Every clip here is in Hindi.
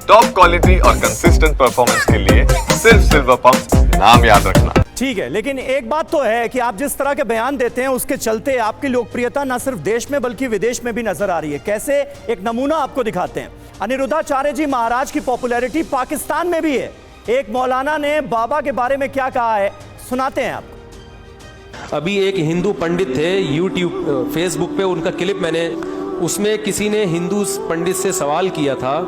टॉप क्वालिटी और कंसिस्टेंट परफॉर्मेंस के लिए सिर्फ सिल्वर पंप नाम याद रखना। ठीक है, लेकिन एक बात तो है कि आप जिस तरह के बयान देते हैं उसके चलते आपकी लोकप्रियता न सिर्फ देश में बल्कि विदेश में भी नजर आ रही है। कैसे, एक नमूना आपको दिखाते हैं। अनिरुद्धाचार्य जी महाराज की पॉपुलैरिटी पाकिस्तान में भी है। एक मौलाना ने बाबा के बारे में क्या कहा है, सुनाते हैं आपको। अभी एक हिंदू पंडित थे यूट्यूब फेसबुक पे, उनका क्लिप मैंने, उसमें किसी ने हिंदू पंडित से सवाल किया था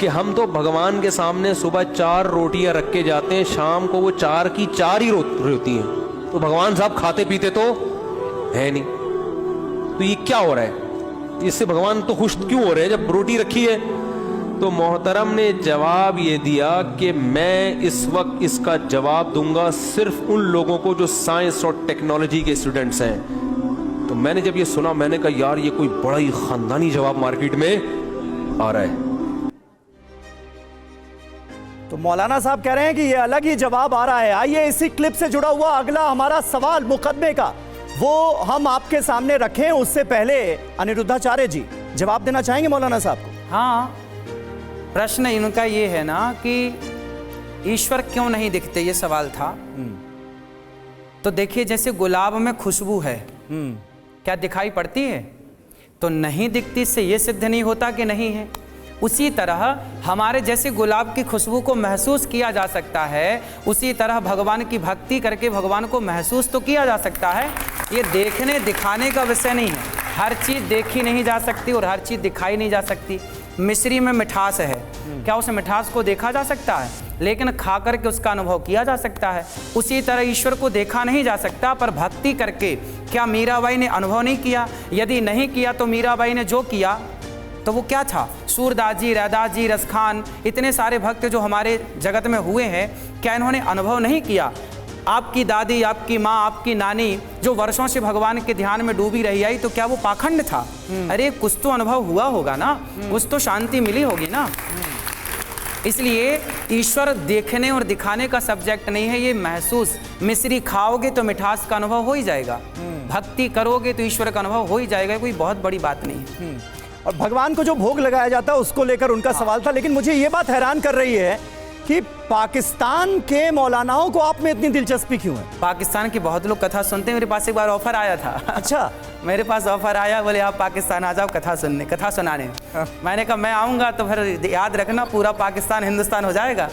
कि हम तो भगवान के सामने सुबह 4 रोटियां रख के जाते हैं, शाम को वो 4 की 4 ही होती हैं, तो भगवान साहब खाते पीते तो है नहीं, तो ये क्या हो रहा है? इससे भगवान तो खुश क्यों हो रहे हैं जब रोटी रखी है? तो मोहतरम ने जवाब ये दिया कि मैं इस वक्त इसका जवाब दूंगा सिर्फ उन लोगों को जो साइंस और टेक्नोलॉजी के स्टूडेंट्स हैं। तो मैंने जब ये सुना, मैंने कहा यार ये कोई बड़ा ही खानदानी जवाब मार्केट में आ रहा है। तो मौलाना साहब कह रहे हैं कि ये अलग ही जवाब आ रहा है। आइए इसी क्लिप से जुड़ा हुआ अगला हमारा सवाल मुकदमे का वो हम आपके सामने रखें। उससे पहले अनिरुद्धाचार्य जी जवाब देना चाहेंगे मौलाना साहब को? हाँ, प्रश्न इनका ये है ना कि ईश्वर क्यों नहीं दिखते, ये सवाल था। तो देखिए, जैसे गुलाब में खुशबू है, क्या दिखाई पड़ती है? तो नहीं दिखती, इससे ये सिद्ध नहीं होता कि नहीं है। उसी तरह हमारे जैसे गुलाब की खुशबू को महसूस किया जा सकता है, उसी तरह भगवान की भक्ति करके भगवान को महसूस तो किया जा सकता है। ये देखने दिखाने का विषय नहीं है। हर चीज़ देखी नहीं जा सकती और हर चीज़ दिखाई नहीं जा सकती। मिश्री में मिठास है, क्या उस मिठास को देखा जा सकता है? लेकिन खा करके उसका अनुभव किया जा सकता है। उसी तरह ईश्वर को देखा नहीं जा सकता, पर भक्ति करके क्या मीराबाई ने अनुभव नहीं किया? यदि नहीं किया तो मीराबाई ने जो किया तो वो क्या था? सूरदास जी, रैदास जी, रसखान, इतने सारे भक्त जो हमारे जगत में हुए हैं, क्या इन्होंने अनुभव नहीं किया? आपकी दादी, आपकी माँ, आपकी नानी जो वर्षों से भगवान के ध्यान में डूबी रही आई, तो क्या वो पाखंड था? अरे कुछ तो अनुभव हुआ होगा ना, कुछ तो शांति मिली होगी ना। इसलिए ईश्वर देखने और दिखाने का सब्जेक्ट नहीं है, ये महसूस। मिश्री खाओगे तो मिठास का अनुभव हो ही जाएगा, भक्ति करोगे तो ईश्वर का अनुभव हो ही जाएगा, कोई बहुत बड़ी बात नहीं है। और भगवान को जो भोग लगाया जाता है उसको लेकर उनका सवाल था। लेकिन मुझे ये बात हैरान कर रही है कि पाकिस्तान के मौलानाओं को आप में इतनी दिलचस्पी क्यों है? पाकिस्तान के बहुत लोग कथा सुनते हैं। मेरे पास एक बार ऑफर आया था। अच्छा, मेरे पास ऑफर आया, बोले आप पाकिस्तान आ जाओ कथा सुनने, कथा सुनाने। मैंने कहा मैं आऊँगा तो फिर याद रखना पूरा पाकिस्तान हिंदुस्तान हो जाएगा।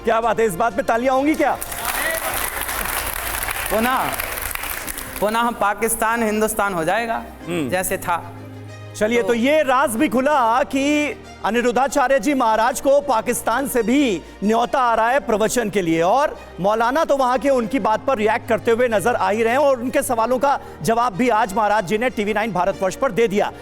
क्या बात है, इस बात पे तालियां होंगी क्या? पुनः पाकिस्तान हिंदुस्तान हो जाएगा जैसे था। चलिए, तो ये राज भी खुला कि अनिरुद्धाचार्य जी महाराज को पाकिस्तान से भी न्योता आ रहा है प्रवचन के लिए, और मौलाना तो वहां के उनकी बात पर रिएक्ट करते हुए नजर आ ही रहे हैं और उनके सवालों का जवाब भी आज महाराज जी ने TV9 भारतवर्ष पर दे दिया।